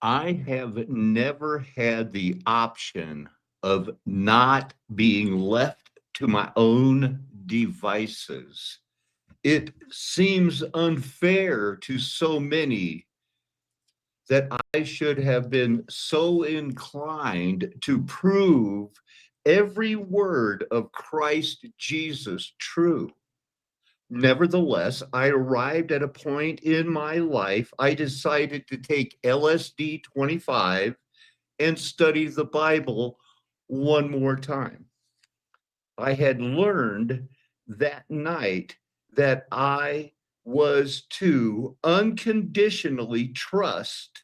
I have never had the option of not being left to my own devices. It seems unfair to so many that I should have been so inclined to prove every word of Christ Jesus true. Nevertheless, I arrived at a point in my life, I decided to take LSD 25 and study the Bible one more time. I had learned that night that I was to unconditionally trust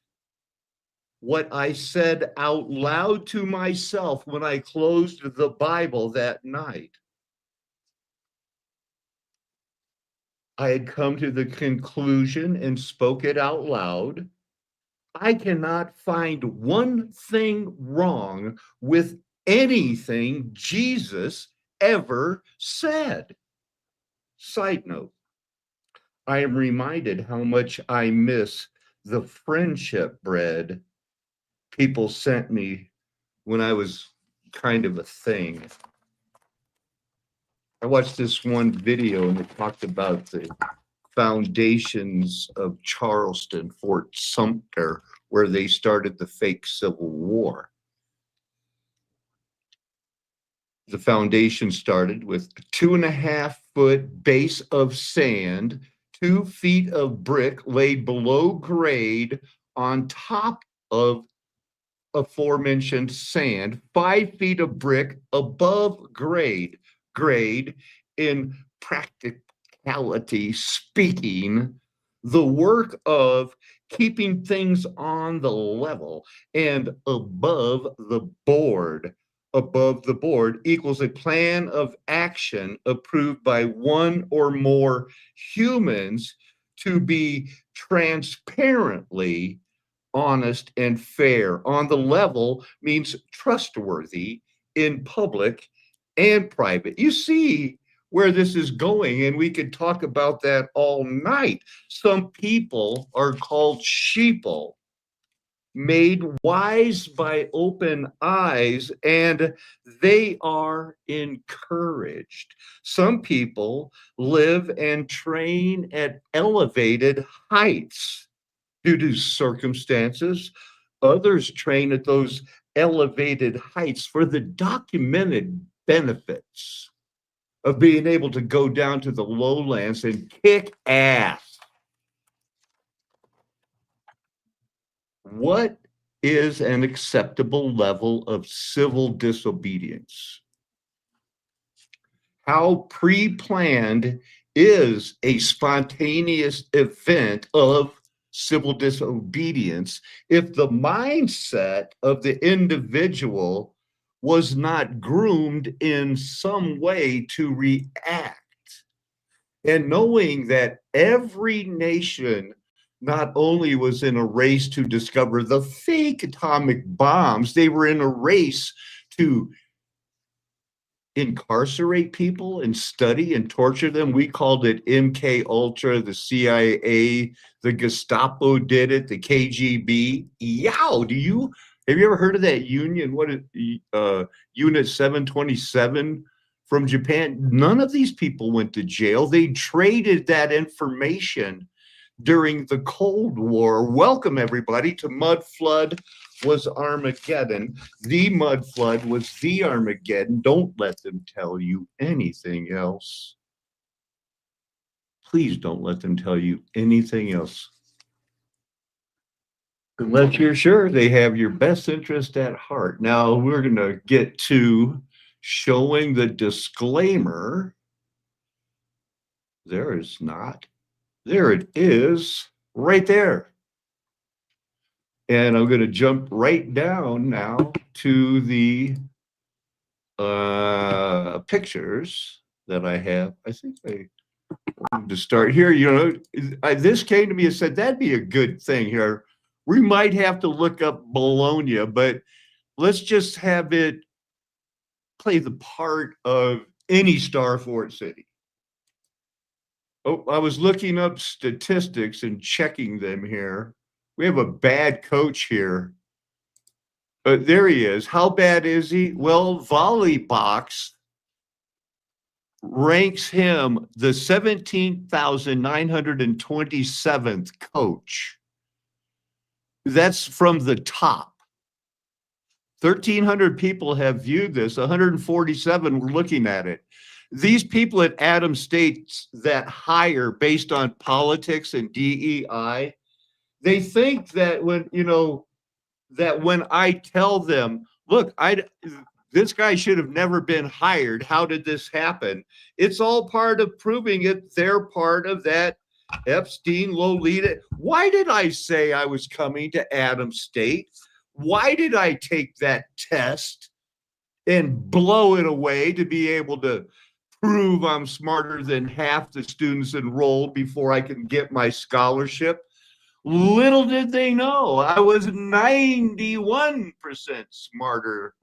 what I said out loud to myself when I closed the Bible that night. I had come to the conclusion and spoke it out loud. I cannot find one thing wrong with anything Jesus ever said. Side note, I am reminded how much I miss the friendship bread people sent me when I was kind of a thing. I watched this one video and it talked about the foundations of Charleston, Fort Sumter, where they started the fake Civil War. The foundation started with a 2.5 foot base of sand, 2 feet of brick laid below grade on top of aforementioned sand, 5 feet of brick above grade in practicality speaking, the work of keeping things on the level and above the board equals a plan of action approved by one or more humans to be transparently honest and fair. On the level means trustworthy in public and private. You see where this is going, and we could talk about that all night. Some people are called sheeple, made wise by open eyes, and they are encouraged. Some people live and train at elevated heights due to circumstances. Others train at those elevated heights for the documented benefits of being able to go down to the lowlands and kick ass. What is an acceptable level of civil disobedience? How pre planned is a spontaneous event of civil disobedience if the mindset of the individual was not groomed in some way to react? And knowing that every nation not only was in a race to discover the fake atomic bombs, they were in a race to incarcerate people and study and torture them. We called it MK Ultra, the CIA, the Gestapo did it, the KGB. Yow, have you ever heard of that union? What is Unit 727 from Japan? None of these people went to jail. They traded that information during the Cold War. Welcome everybody to Mud Flood was Armageddon. The mud flood was the Armageddon. Don't let them tell you anything else. Please don't let them tell you anything else. Unless you're sure they have your best interest at heart. Now we're going to get to showing the disclaimer. There is not. There it is, right there. And I'm going to jump right down now to the pictures that I have. I think I wanted to start here. This came to me and said, that'd be a good thing here. We might have to look up Bologna, but let's just have it play the part of any star Fort City. Oh, I was looking up statistics and checking them here. We have a bad coach here. There he is. How bad is he? Well, Volleybox ranks him the 17,927th coach. That's from the top. 1,300 people have viewed this, 147 were looking at it. These people at Adams State that hire based on politics and DEI, they think that when I tell them, look, this guy should have never been hired. How did this happen? It's all part of proving it. They're part of that Epstein Lolita. Why did I say I was coming to Adams State? Why did I take that test and blow it away to be able to prove I'm smarter than half the students enrolled before I can get my scholarship? Little did they know I was 91% smarter.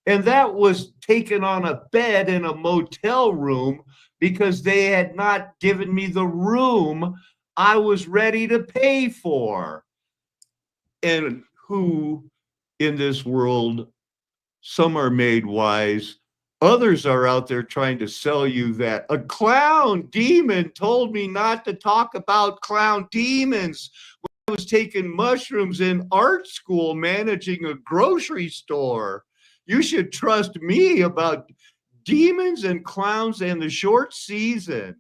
And that was taken on a bed in a motel room because they had not given me the room I was ready to pay for. And who in this world, some are made wise, others are out there trying to sell you that a clown demon told me not to talk about clown demons when I was taking mushrooms in art school managing a grocery store. You should trust me about demons and clowns and the short season.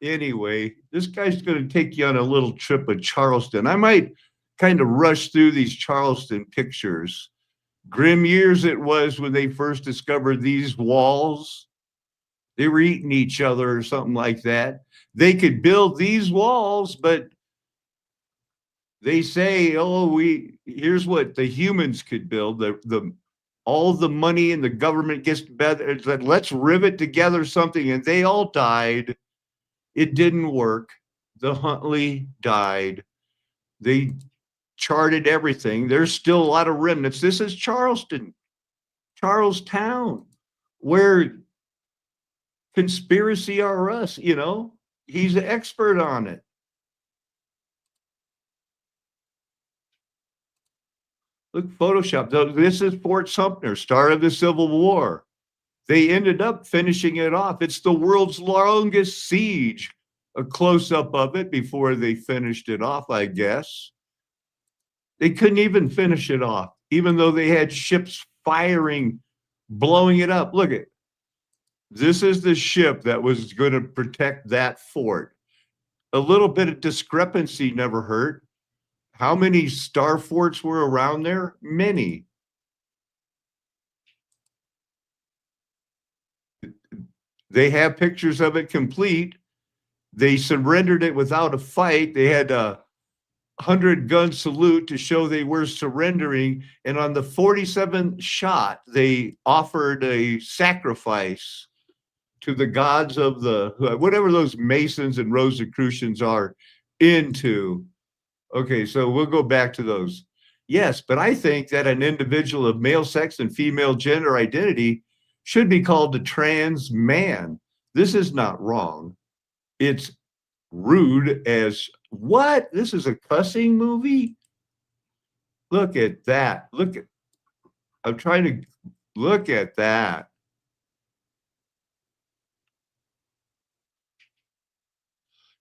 Anyway, this guy's going to take you on a little trip of Charleston. I might kind of rush through these Charleston pictures. Grim years it was when they first discovered these walls. They were eating each other or something like that. They could build these walls, but they say, oh, here's what the humans could build. All the money and the government gets better. Let's rivet together something, and they all died. It didn't work. The Huntley died. They charted everything. There's still a lot of remnants. This is Charlestown, where conspiracy are us, he's an expert on it. Look, Photoshop. This is Fort Sumter, start of the Civil War. They ended up finishing it off. It's the world's longest siege. A close-up of it before they finished it off, I guess. They couldn't even finish it off, even though they had ships firing, blowing it up. Look at this is the ship that was going to protect that fort. A little bit of discrepancy never hurt. How many star forts were around there? Many. They have pictures of it complete. They surrendered it without a fight. They had a 100-gun salute to show they were surrendering. And on the 47th shot, they offered a sacrifice to the gods of whatever those Masons and Rosicrucians are into. Okay, so we'll go back to those. Yes, but I think that an individual of male sex and female gender identity should be called a trans man. This is not wrong. It's rude as what? This is a cussing movie? Look at that. I'm trying to look at that.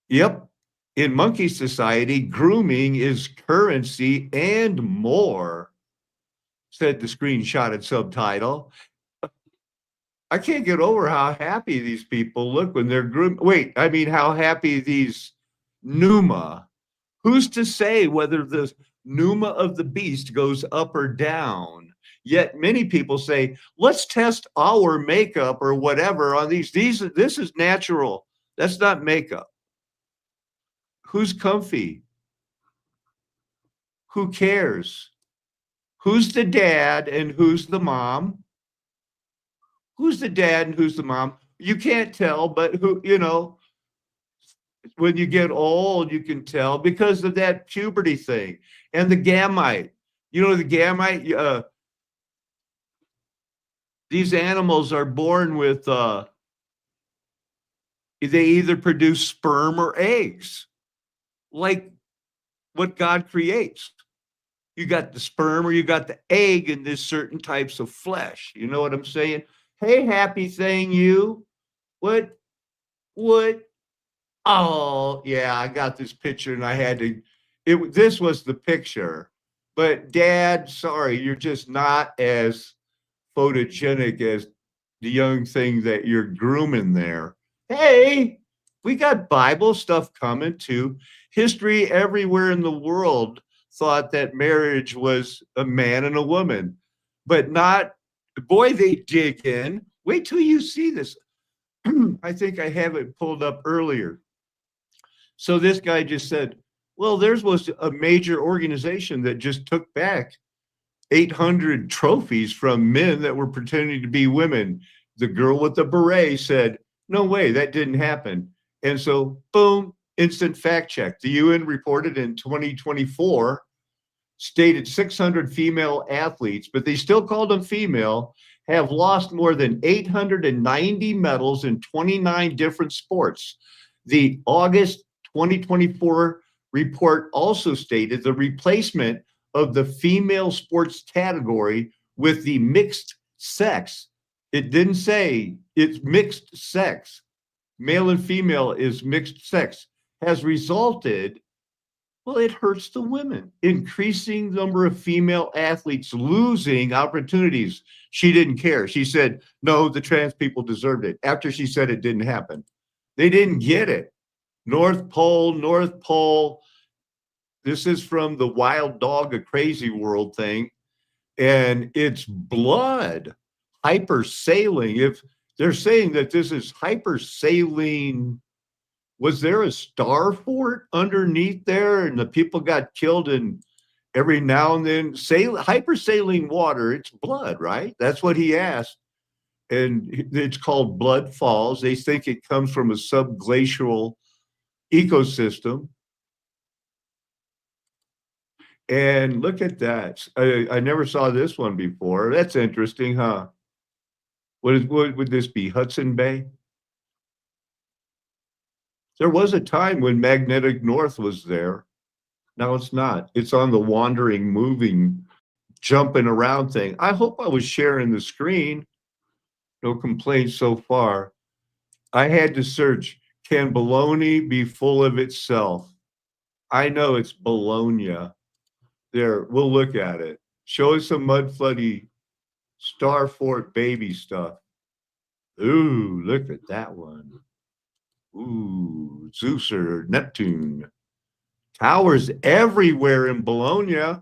Yep. In monkey society, grooming is currency and more, said the screenshotted subtitle. I can't get over how happy these people look when they're groomed. Wait, I mean, how happy these pneuma. Who's to say whether the pneuma of the beast goes up or down? Yet many people say, let's test our makeup or whatever on these. This is natural. That's not makeup. Who's comfy? Who cares? Who's the dad and who's the mom? Who's the dad and who's the mom? You can't tell, but when you get old, you can tell because of that puberty thing and the gamete. The gamete, these animals are born with, they either produce sperm or eggs. Like what God creates. You got the sperm or you got the egg in this certain types of flesh. You know what I'm saying? Hey, happy thing, you. What? What? Oh, yeah, I got this picture and I had to. This was the picture. But Dad, sorry, you're just not as photogenic as the young thing that you're grooming there. Hey, we got Bible stuff coming too. History everywhere in the world thought that marriage was a man and a woman, but not, boy, they dig in. Wait till you see this. I think I have it pulled up earlier. So this guy just said, well, theirs was a major organization that just took back 800 trophies from men that were pretending to be women. The girl with the beret said, no way, that didn't happen. And so, boom, instant fact check. The UN reported in 2024, stated 600 female athletes, but they still called them female, have lost more than 890 medals in 29 different sports. The August 2024 report also stated the replacement of the female sports category with the mixed sex. It didn't say it's mixed sex. Male and female is mixed sex, has resulted, well, it hurts the women. Increasing number of female athletes losing opportunities. She didn't care. She said, no, the trans people deserved it. After she said it didn't happen. They didn't get it. North Pole, North Pole. This is from the Wild Dog, a Crazy World thing. And it's blood, hypersailing. If they're saying that this is hypersailing, was there a star fort underneath there and the people got killed, and every now and then hypersailing water, it's blood, right? That's what he asked. And it's called Blood Falls. They think it comes from a subglacial ecosystem. And look at that. I never saw this one before. That's interesting, huh? What would this be? Hudson Bay? There was a time when magnetic north was there. Now it's not. It's on the wandering, moving, jumping around thing. I hope I was sharing the screen. No complaints so far. I had to search, can Bologna be full of itself? I know it's Bologna. There, we'll look at it. Show us some mud floody Star Fort baby stuff. Ooh, look at that one. Ooh, Zeus or Neptune. Towers everywhere in Bologna.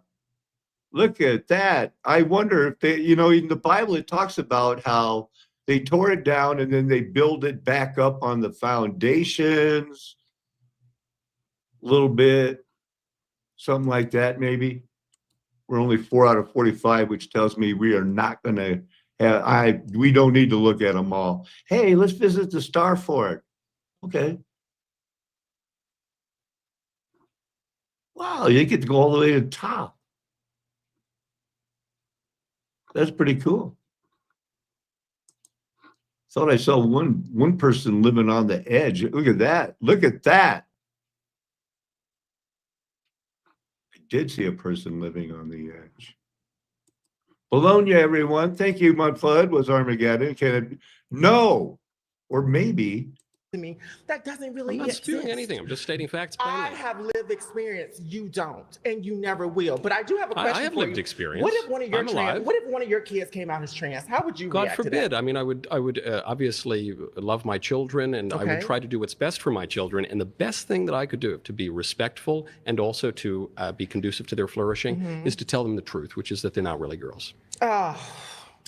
Look at that. I wonder if they, in the Bible, it talks about how they tore it down and then they build it back up on the foundations a little bit, something like that, maybe. We're only 4 out of 45, which tells me we are not going to have, we don't need to look at them all. Hey, let's visit the Star Fort. Okay. Wow, you get to go all the way to the top. That's pretty cool. Thought I saw one person living on the edge. Look at that. Look at that. I did see a person living on the edge. Bologna, everyone. Thank you, Mudflood. Was Armageddon? No. Or maybe. To me, that doesn't really I'm not spewing exist. anything. I'm just stating facts I plainly. have lived experience. You don't, and you never will. But I do have a question. I have for lived you. experience. What if one of your I'm alive. What if one of your kids came out as trans? How would you God react forbid. to that? I mean, I would obviously love my children, and I would try to do what's best for my children. And the best thing that I could do to be respectful and also to be conducive to their flourishing is to tell them the truth, which is that they're not really girls. Oh,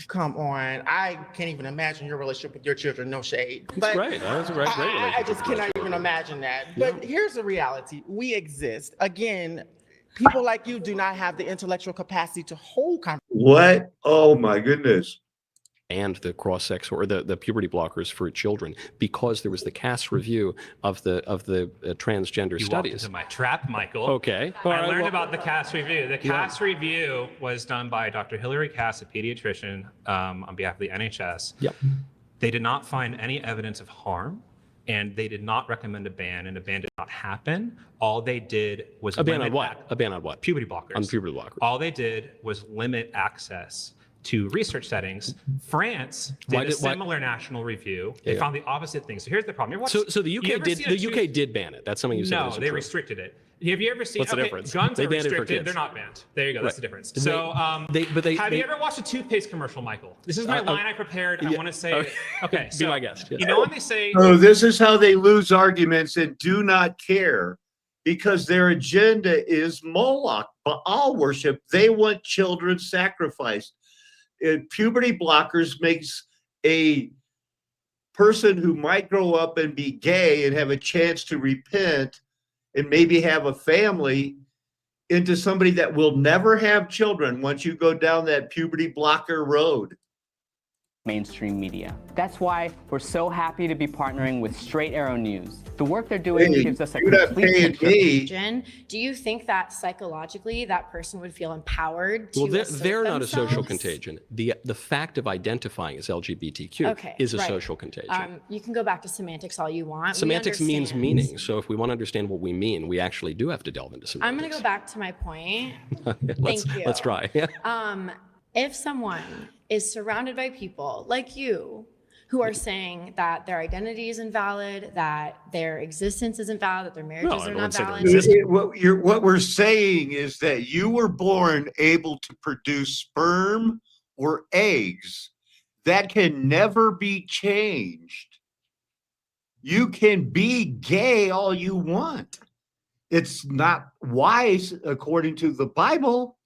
come on. I can't even imagine your relationship with your children. No shade. It's great. That's a great relationship. I just cannot even imagine that. But here's the reality. We exist. Again, people like you do not have the intellectual capacity to hold conversations. What? Oh, my goodness. And the cross-sex or the puberty blockers for children, because there was the Cass review of the transgender studies. Walked into my trap, Michael. Okay. I learned about the Cass review. The Cass review was done by Dr. Hillary Cass, a pediatrician, on behalf of the NHS. Yep. They did not find any evidence of harm and they did not recommend a ban, and a ban did not happen. All they did was A ban on limit what? A ban on what? puberty blockers. On puberty blockers. All they did was limit access to research settings. France did a similar national review. They found the opposite thing. So here's the problem. So the UK did ban it. That's something you said. No, they restricted it. Have you ever seen? What's the difference? Guns They are banned it for restricted. kids. They're not banned. There you go. That's the difference. They- So, have you they- ever watched a toothpaste commercial, Michael? This is my line I prepared. I want to say. okay. Okay, Be so my guest, yes. you know when they say, So this is how they lose arguments and do not care, because their agenda is Moloch, Baal worship. They want children sacrificed. Puberty blockers makes a person who might grow up and be gay and have a chance to repent and maybe have a family into somebody that will never have children once you go down that puberty blocker road. Mainstream media. That's why we're so happy to be partnering with Straight Arrow News. The work they're doing gives us a you're not complete paying me. Jen, do you think that psychologically that person would feel empowered to Well, assert they're not a social themselves? contagion. The fact of identifying as LGBTQ is a right. social contagion. You can go back to semantics all you want. We Semantics means understand. meaning. So if we want to understand what we mean, we actually do have to delve into semantics. I'm going to go back to my point. let's, Thank you. Let's try. If someone is surrounded by people like you who are saying that their identity is invalid, that their existence is invalid, that their marriages are not valid. What we're saying is that you were born able to produce sperm or eggs. That can never be changed. You can be gay all you want. It's not wise according to the Bible,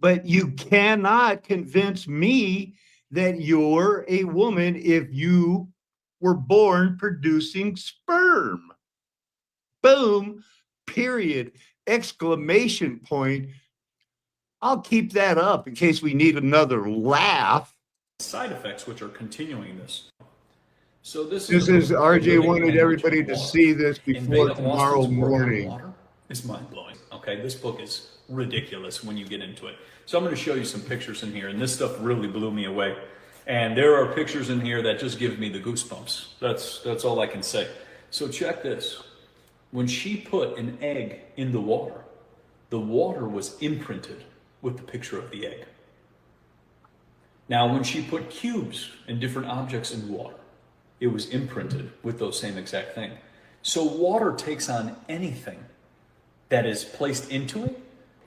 but you cannot convince me that you're a woman if you were born producing sperm. Boom, period, exclamation point. I'll keep that up in case we need another laugh. Side effects which are continuing this. So this is RJ wanted everybody to see this before tomorrow morning. It's mind-blowing. Okay, this book is ridiculous when you get into it. So I'm going to show you some pictures in here, and this stuff really blew me away. And there are pictures in here that just give me the goosebumps. That's all I can say. So check this. When she put an egg in the water was imprinted with the picture of the egg. Now, when she put cubes and different objects in water, it was imprinted with those same exact thing. So water takes on anything that is placed into it,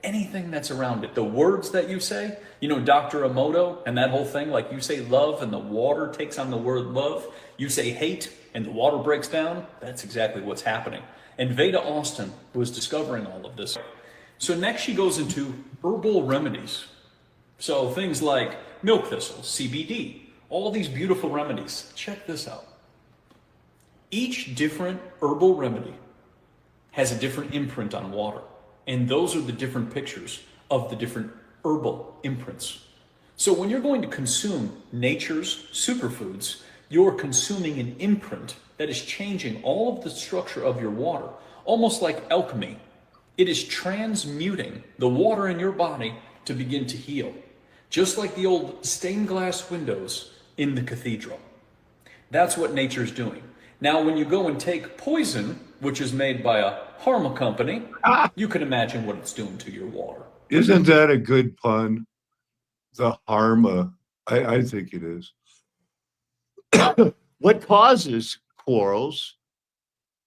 anything that's around it. The words that you say, you know, Dr. Emoto and that whole thing, like you say love and the water takes on the word love. You say hate and the water breaks down. That's exactly what's happening. And Veda Austin was discovering all of this. So next she goes into herbal remedies. So things like milk thistle, CBD, all these beautiful remedies. Check this out. Each different herbal remedy has a different imprint on water. And those are the different pictures of the different herbal imprints. So when you're going to consume nature's superfoods, you're consuming an imprint that is changing all of the structure of your water, almost like alchemy. It is transmuting the water in your body to begin to heal, just like the old stained glass windows in the cathedral. That's what nature's doing. Now, when you go and take poison, which is made by a pharma company, you can imagine what it's doing to your water. Isn't that a good pun? The harma. I think it is. What causes quarrels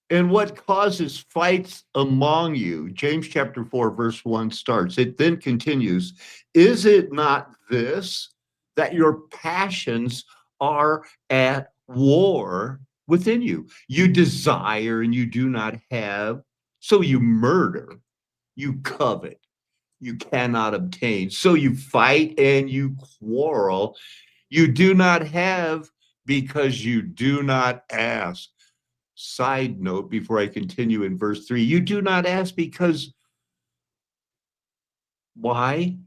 and what causes fights among you? James chapter 4, verse 1 starts. It then continues. Is it not this, that your passions are at war within you? You desire and you do not have, so you murder, you covet, you cannot obtain, so you fight and you quarrel. You do not have because you do not ask. Side note before I continue in verse 3, you do not ask because why?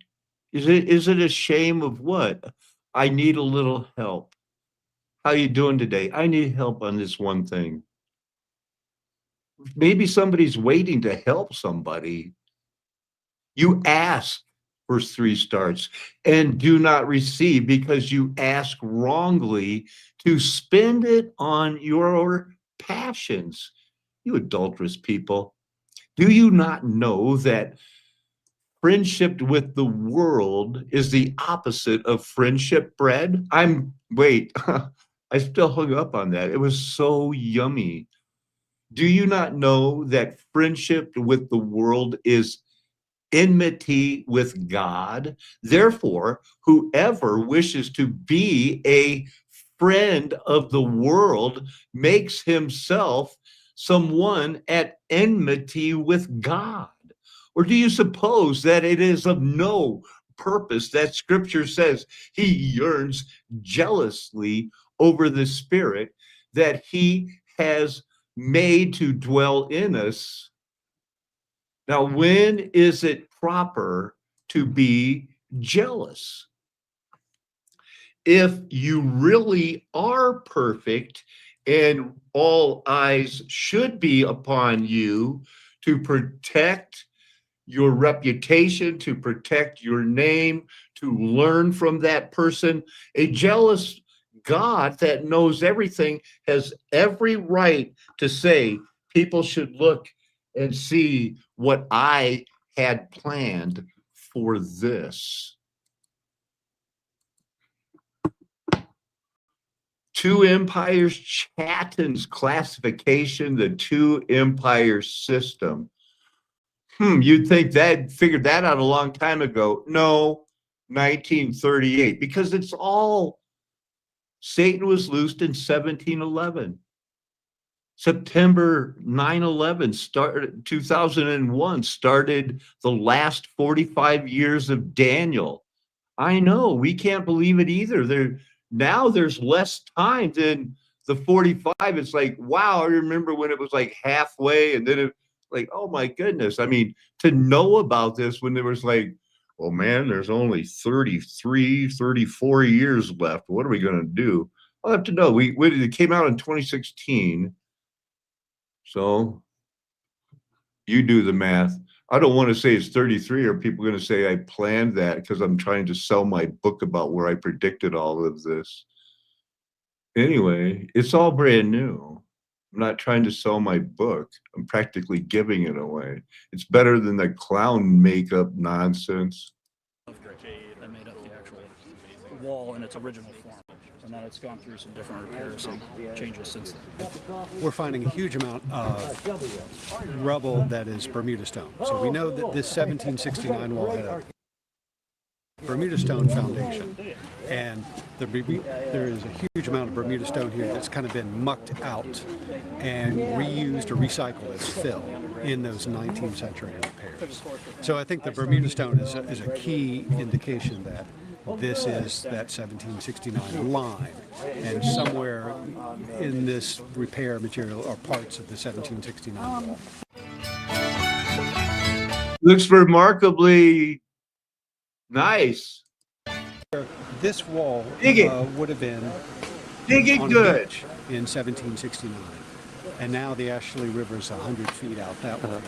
Is it a shame of what? I need a little help. How you doing today? I need help on this one thing. Maybe somebody's waiting to help somebody. You ask, verse 3 starts, and do not receive because you ask wrongly to spend it on your passions. You adulterous people. Do you not know that friendship with the world is the opposite of friendship bread? Wait, I still hung up on that. It was so yummy. Do you not know that friendship with the world is enmity with God? Therefore, whoever wishes to be a friend of the world makes himself someone at enmity with God. Or do you suppose that it is of no purpose that Scripture says he yearns jealously over the Spirit that he has made to dwell in us? Now, when is it proper to be jealous? If you really are perfect and all eyes should be upon you to protect your reputation, to protect your name, to learn from that person, a jealous God that knows everything has every right to say, people should look and see what I had planned for this. Two Empires Chatton's classification, the Two Empires system. You'd think that figured that out a long time ago. No, 1938, because it's all Satan was loosed in 1711. September 9/11 started 2001 started the last 45 years of Daniel. I know, we can't believe it either. Now there's less time than the 45. It's like, wow, I remember when it was like halfway and then it like, oh my goodness. I mean, to know about this when there was like, oh man, there's only 33, 34 years left. What are we going to do? I'll have to know. It came out in 2016. So you do the math. I don't want to say it's 33 or people are going to say I planned that because I'm trying to sell my book about where I predicted all of this. Anyway, it's all brand new. I'm not trying to sell my book. I'm practically giving it away. It's better than the clown makeup nonsense. That made up the actual wall in its original form. And then it's gone through some different repairs and changes since then. We're finding a huge amount of rubble that is Bermuda stone. So we know that this 1769 wall had a Bermuda stone foundation. And there is a huge amount of Bermuda stone here that's kind of been mucked out and reused or recycled as fill in those 19th century repairs. So I think the Bermuda stone is a key indication that this is that 1769 line, and somewhere in this repair material are parts of the 1769 wall. Looks remarkably nice. This wall would have been on good a beach in 1769, and now the Ashley River is 100 feet out that way.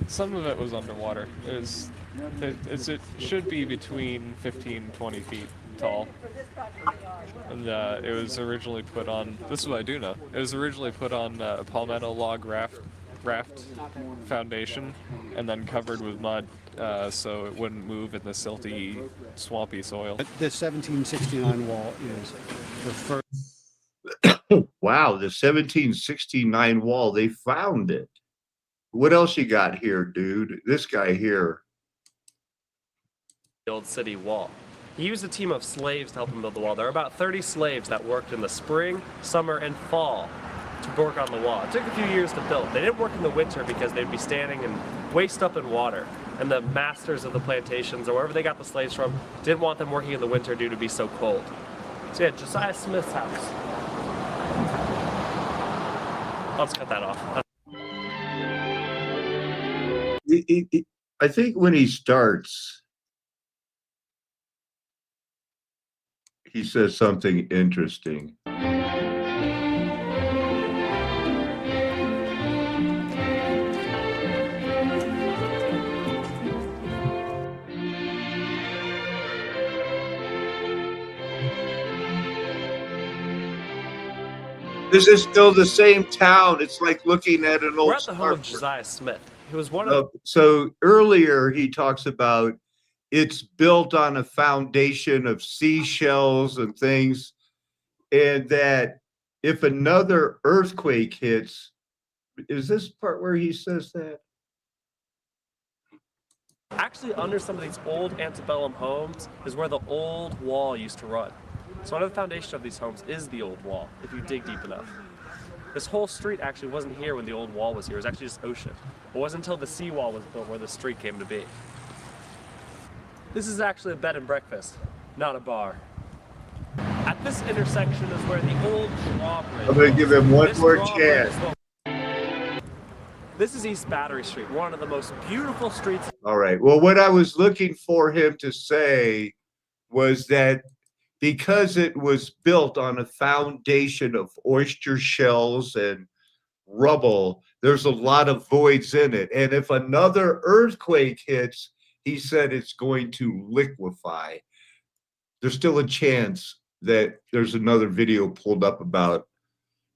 Some of it was underwater. It should be between 15 and 20 feet tall. And it was originally put on, this is what I do know, it was originally put on a palmetto log raft foundation and then covered with mud so it wouldn't move in the silty, swampy soil. The 1769 wall is the first. Wow, the 1769 wall, they found it. What else you got here, dude? This guy here. The old city wall. He used a team of slaves to help him build the wall. There were about 30 slaves that worked in the spring, summer, and fall to work on the wall. It took a few years to build. They didn't work in the winter because they'd be standing and waist up in water. And the masters of the plantations, or wherever they got the slaves from, didn't want them working in the winter due to be so cold. So yeah, Josiah Smith's house. Let's cut that off. I think when he starts, he says something interesting. This is still the same town. It's like looking at an old We're at the home of Starbucks. Josiah Smith. He was one of So earlier he talks about it's built on a foundation of seashells and things, and that if another earthquake hits, is this part where he says that? actually under some of these old antebellum homes is where the old wall used to run. So under the foundation of these homes is the old wall, if you dig deep enough. This whole street actually wasn't here when the old wall was here. It was actually just ocean. It wasn't until the seawall was built where the street came to be. This is actually a bed and breakfast, not a bar. At this intersection is where the old drawbridge. I'm going to give him one more chance. This is East Battery Street, one of the most beautiful streets. All right. Well, what I was looking for him to say was that because it was built on a foundation of oyster shells and rubble, there's a lot of voids in it. And if another earthquake hits, he said it's going to liquefy. There's still a chance that there's another video pulled up about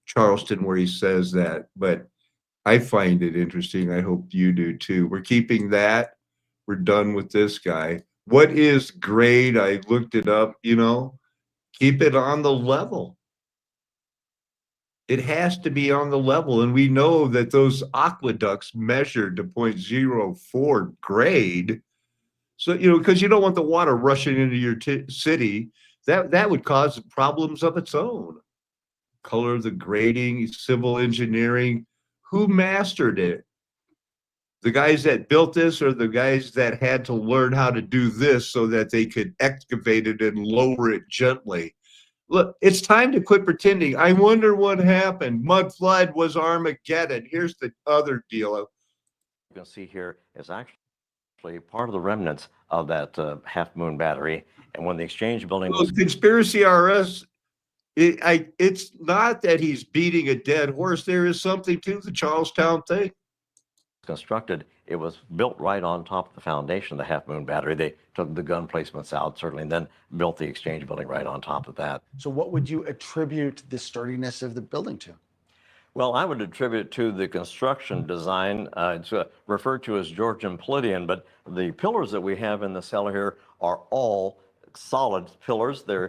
Charleston where he says that, but I find it interesting. I hope you do too. We're keeping that. We're done with this guy. What is grade? I looked it up, keep it on the level. It has to be on the level. And we know that those aqueducts measured to 0.04 grade. So, because you don't want the water rushing into your city. That would cause problems of its own. Color of the grading, civil engineering. Who mastered it? The guys that built this or the guys that had to learn how to do this so that they could excavate it and lower it gently? Look, it's time to quit pretending. I wonder what happened. Mud flood was Armageddon. Here's the other deal. You can see here is actually part of the remnants of that Half Moon battery. And when the Exchange building was Conspiracy RS, it's not that he's beating a dead horse. There is something to the Charlestown thing. constructed, it was built right on top of the foundation of the Half Moon battery. They took the gun placements out, certainly, and then built the Exchange building right on top of that. So what would you attribute the sturdiness of the building to? Well, I would attribute it to the construction design. It's referred to as Georgian Palladian, but the pillars that we have in the cellar here are all solid pillars. They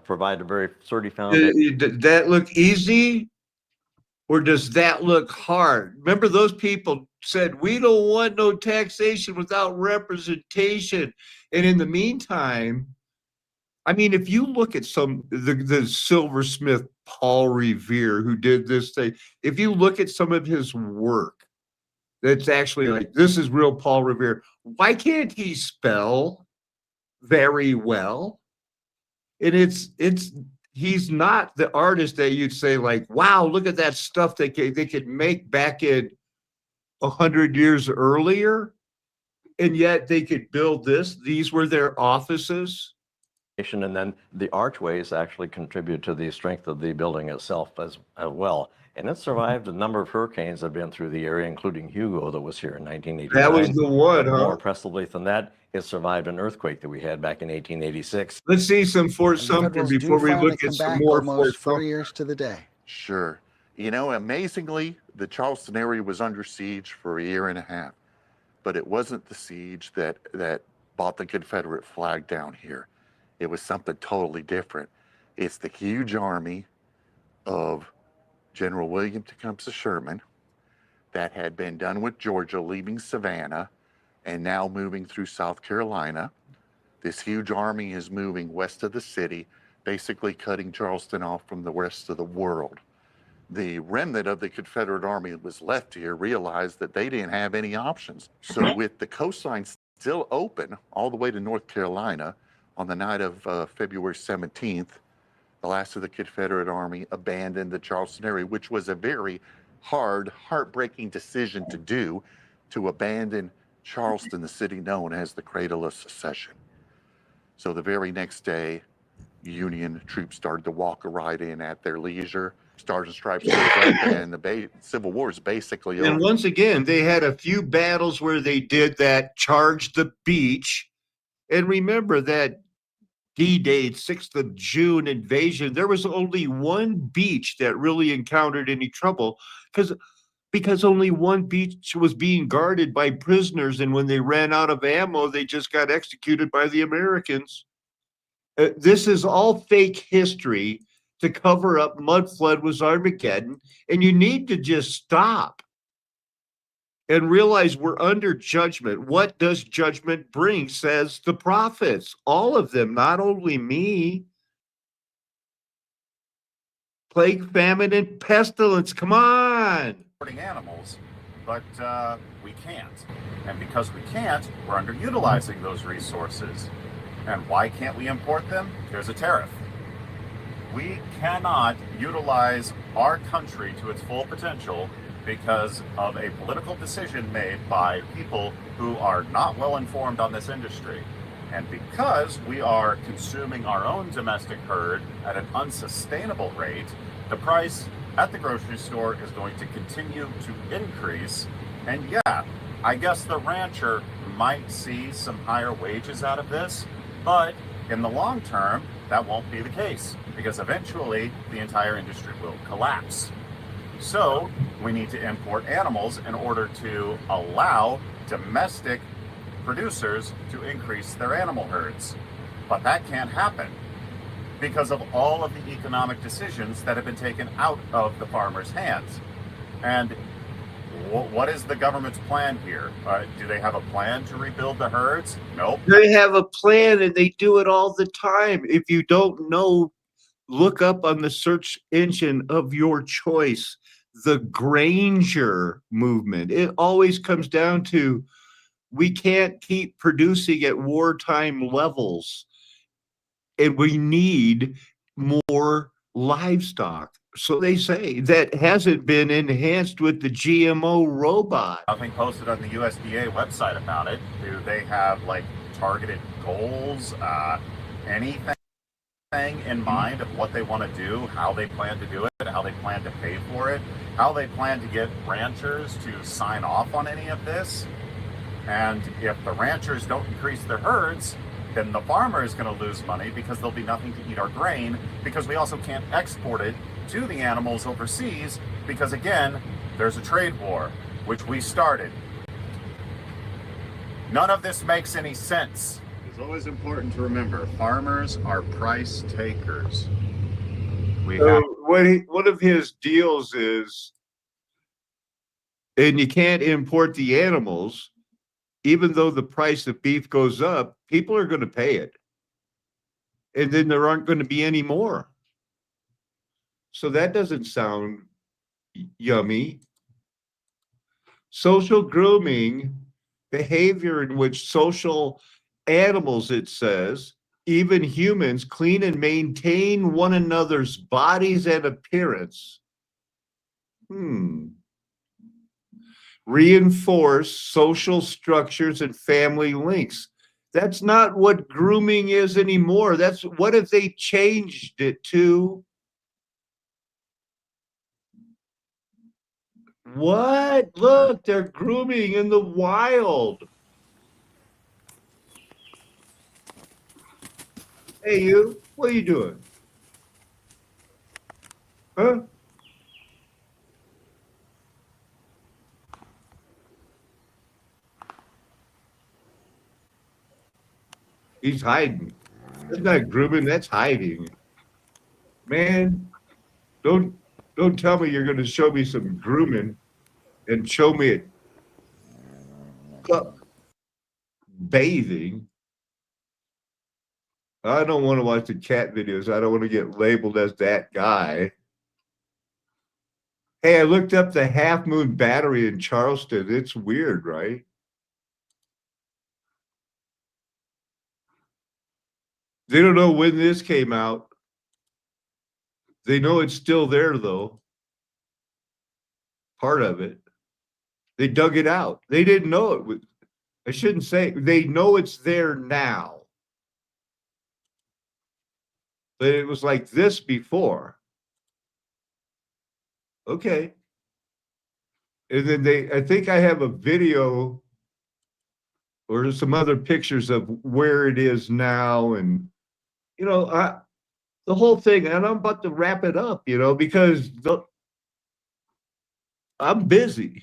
provide a very sturdy foundation. Does that look easy? Or does that look hard? Remember, those people said, we don't want no taxation without representation. And in the meantime, I mean, if you look at the silversmith Paul Revere who did this thing, if you look at some of his work, that's actually like, this is real Paul Revere. Why can't he spell very well? And he's not the artist that you'd say like, wow, look at that stuff they could make back in 100 years earlier. And yet they could build this. These were their offices. And then the archways actually contribute to the strength of the building itself as well. And it survived a number of hurricanes that have been through the area, including Hugo that was here in 1989. That was the one, huh? More impressively than that, it survived an earthquake that we had back in 1886. Let's see some Fort Sumter before we look at some more Fort 40 years to the day. Sure. You know, amazingly, the Charleston area was under siege for a year and a half. But it wasn't the siege that brought the Confederate flag down here. It was something totally different. It's the huge army of General William Tecumseh Sherman that had been done with Georgia, leaving Savannah, and now moving through South Carolina. This huge army is moving west of the city, basically cutting Charleston off from the rest of the world. The remnant of the Confederate Army that was left here realized that they didn't have any options. So with the coastline still open all the way to North Carolina, on the night of February 17th, the last of the Confederate Army abandoned the Charleston area, which was a very hard, heartbreaking decision to do, to abandon Charleston, the city known as the cradle of secession. So the very next day, Union troops started to walk right in at their leisure. Stars and Stripes goes up, and the Civil War is basically over. And once again, they had a few battles where they did that, charge the beach. And remember that D-Day, 6th of June invasion, there was only one beach that really encountered any trouble because only one beach was being guarded by prisoners, and when they ran out of ammo, they just got executed by the Americans. This is all fake history to cover up mud flood was Armageddon, and you need to just stop and realize we're under judgment. What does judgment bring, says the prophets, all of them, not only me. Plague, famine, and pestilence, come on. Animals, but we can't. And because we can't, we're underutilizing those resources. And why can't we import them? There's a tariff. We cannot utilize our country to its full potential because of a political decision made by people who are not well informed on this industry. And because we are consuming our own domestic herd at an unsustainable rate, the price at the grocery store is going to continue to increase. And yeah, I guess the rancher might see some higher wages out of this, but in the long term, that won't be the case because eventually the entire industry will collapse. So we need to import animals in order to allow domestic producers to increase their animal herds. But that can't happen because of all of the economic decisions that have been taken out of the farmers' hands. And what is the government's plan here? Do they have a plan to rebuild the herds? Nope. They have a plan and they do it all the time. If you don't know, look up on the search engine of your choice, the Granger movement. It always comes down to we can't keep producing at wartime levels, and we need more livestock. So they say that hasn't been enhanced with the GMO robot. Nothing posted on the USDA website about it. Do they have like targeted goals? Anything in mind of what they want to do, how they plan to do it, how they plan to pay for it, how they plan to get ranchers to sign off on any of this? And if the ranchers don't increase their herds, then the farmer is going to lose money because there'll be nothing to eat our grain, because we also can't export it to the animals overseas because, again, there's a trade war, which we started. None of this makes any sense. It's always important to remember, farmers are price takers. One of his deals is, and you can't import the animals, even though the price of beef goes up, people are going to pay it. And then there aren't going to be any more. So that doesn't sound yummy. Social grooming, behavior in which social animals, it says, even humans, clean and maintain one another's bodies and appearance. Reinforce social structures and family links. That's not what grooming is anymore. That's what if they changed it to? What? Look, they're grooming in the wild. Hey, you, what are you doing? Huh? He's hiding. That's not grooming, that's hiding. Man, don't tell me you're going to show me some grooming and show me it bathing. I don't want to watch the cat videos. I don't want to get labeled as that guy. Hey, I looked up the Half Moon Battery in Charleston. It's weird, right? They don't know when this came out. They know it's still there, though. Part of it. They dug it out. They didn't know it was. I shouldn't say. They know it's there now. But it was like this before. Okay. And then I think I have a video or some other pictures of where it is now and The whole thing, and I'm about to wrap it up, because I'm busy.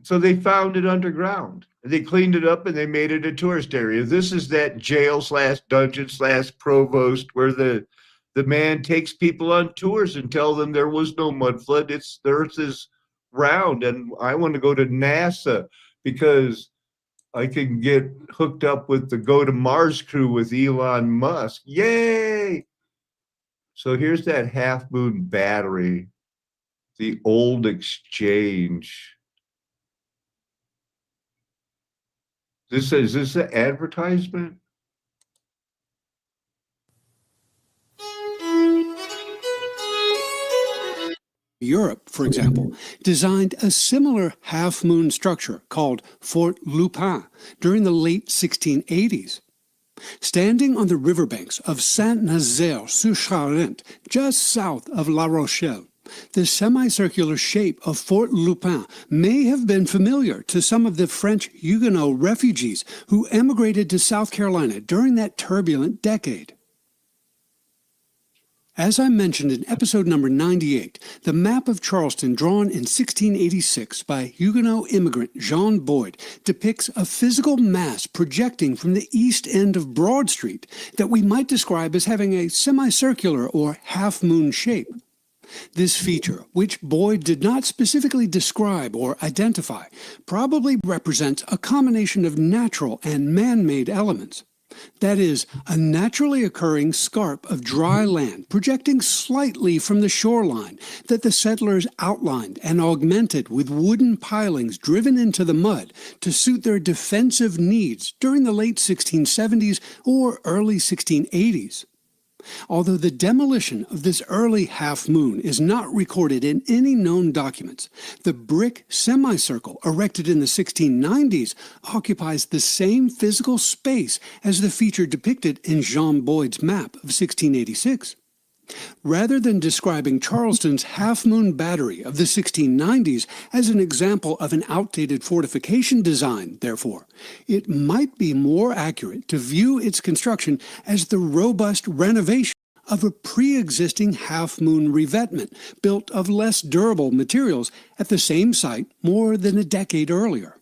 So they found it underground. They cleaned it up and they made it a tourist area. This is that jail/dungeon/provost where the man takes people on tours and tell them there was no mud flood. The earth is round, and I want to go to NASA because I can get hooked up with the Go to Mars crew with Elon Musk. Yay! So here's that Half Moon battery, the old exchange. Is this an advertisement? Europe, for example, designed a similar half-moon structure called Fort Lupin during the late 1680s. Standing on the riverbanks of Saint-Nazaire-sur-Charente, just south of La Rochelle, the semicircular shape of Fort Lupin may have been familiar to some of the French Huguenot refugees who emigrated to South Carolina during that turbulent decade. As I mentioned in episode number 98, the map of Charleston drawn in 1686 by Huguenot immigrant Jean Boyd depicts a physical mass projecting from the east end of Broad Street that we might describe as having a semicircular or half-moon shape. This feature, which Boyd did not specifically describe or identify, probably represents a combination of natural and man-made elements. That is, a naturally occurring scarp of dry land projecting slightly from the shoreline that the settlers outlined and augmented with wooden pilings driven into the mud to suit their defensive needs during the late 1670s or early 1680s. Although the demolition of this early half-moon is not recorded in any known documents, the brick semicircle erected in the 1690s occupies the same physical space as the feature depicted in Jean Boyd's map of 1686. Rather than describing Charleston's half-moon battery of the 1690s as an example of an outdated fortification design, therefore, it might be more accurate to view its construction as the robust renovation of a pre-existing half-moon revetment built of less durable materials at the same site more than a decade earlier.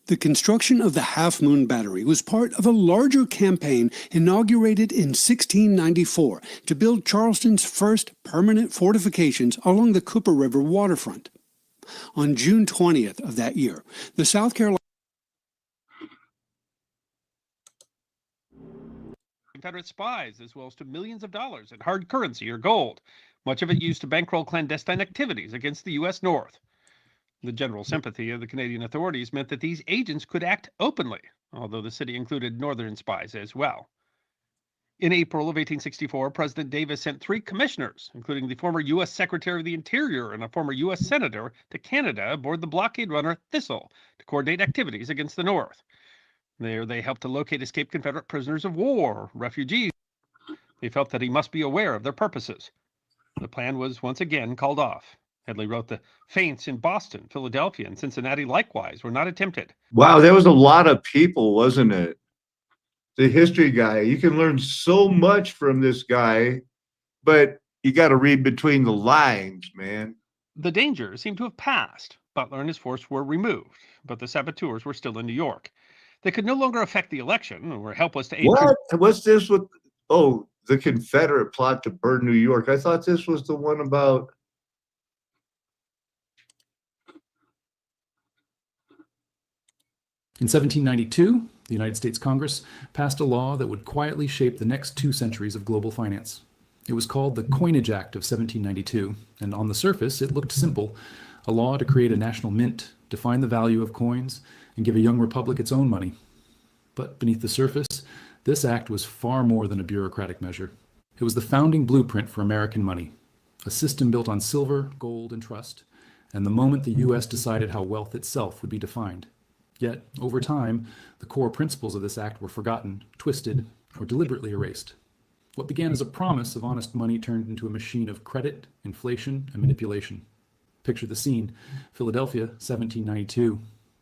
The construction of the Half Moon Battery was part of a larger campaign inaugurated in 1694 to build Charleston's first permanent fortifications along the Cooper River waterfront. On June 20th of that year, the South Carolina Confederate spies, as well as to millions of dollars in hard currency or gold, much of it used to bankroll clandestine activities against the U.S. North. The general sympathy of the Canadian authorities meant that these agents could act openly, although the city included Northern spies as well. In April of 1864, President Davis sent 3 commissioners, including the former U.S. Secretary of the Interior and a former U.S. Senator, to Canada aboard the blockade runner Thistle to coordinate activities against the North. There they helped to locate escaped Confederate prisoners of war, refugees. They felt that he must be aware of their purposes. The plan was once again called off. Headley wrote the feints in Boston, Philadelphia, and Cincinnati likewise were not attempted. Wow, there was a lot of people, wasn't it? The history guy, you can learn so much from this guy, but you got to read between the lines, man. The danger seemed to have passed. Butler and his force were removed, but the saboteurs were still in New York. They could no longer affect the election and were helpless to aid. What? What's this with, the Confederate plot to burn New York? I thought this was the one about... In 1792, the United States Congress passed a law that would quietly shape the next 2 centuries of global finance. It was called the Coinage Act of 1792, and on the surface it looked simple, a law to create a national mint, define the value of coins, and give a young republic its own money. But beneath the surface, this act was far more than a bureaucratic measure. It was the founding blueprint for American money, a system built on silver, gold, and trust, and the moment the U.S. decided how wealth itself would be defined. Yet, over time, the core principles of this act were forgotten, twisted, or deliberately erased. What began as a promise of honest money turned into a machine of credit, inflation, and manipulation. Picture the scene. Philadelphia, 1792.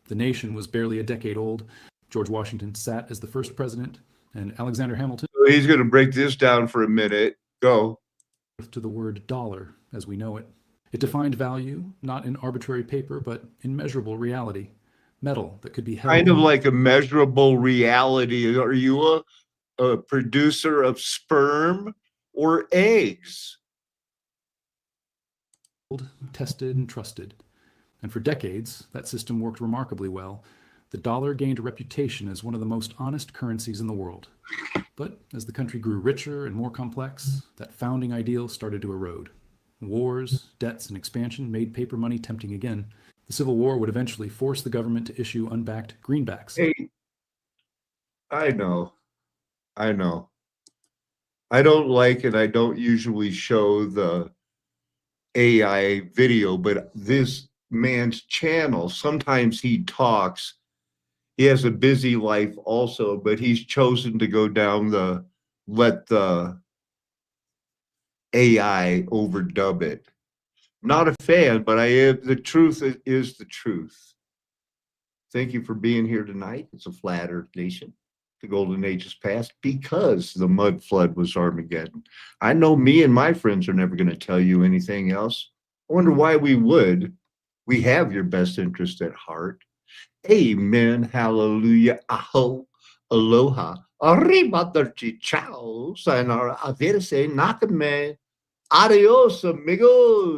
The nation was barely a decade old. George Washington sat as the first president, And Alexander Hamilton. He's going to break this down for a minute. Go. To the word dollar as we know it. It defined value, not in arbitrary paper, but in measurable reality. Metal that could be held. Kind of like a measurable reality. Are you a producer of sperm or eggs? Tested and trusted. And for decades, that system worked remarkably well. The dollar gained a reputation as one of the most honest currencies in the world. But as the country grew richer and more complex, that founding ideal started to erode. Wars, debts, and expansion made paper money tempting again. The Civil War would eventually force the government to issue unbacked greenbacks. Hey, I know. I don't like it. I don't usually show the AI video, but this man's channel, sometimes he talks. He has a busy life also, but he's chosen to go down let the AI overdub it. Not a fan, but I am. The truth is the truth. Thank you for being here tonight. It's a flat earth nation. The golden age is past because the mud flood was Armageddon. I know me and my friends are never going to tell you anything else. I wonder why we would. We have your best interest at heart. Amen. Hallelujah. Aho. Aloha. Arrivederci. Ciao. Sayonara. Averse. Nakame. Adios, amigos.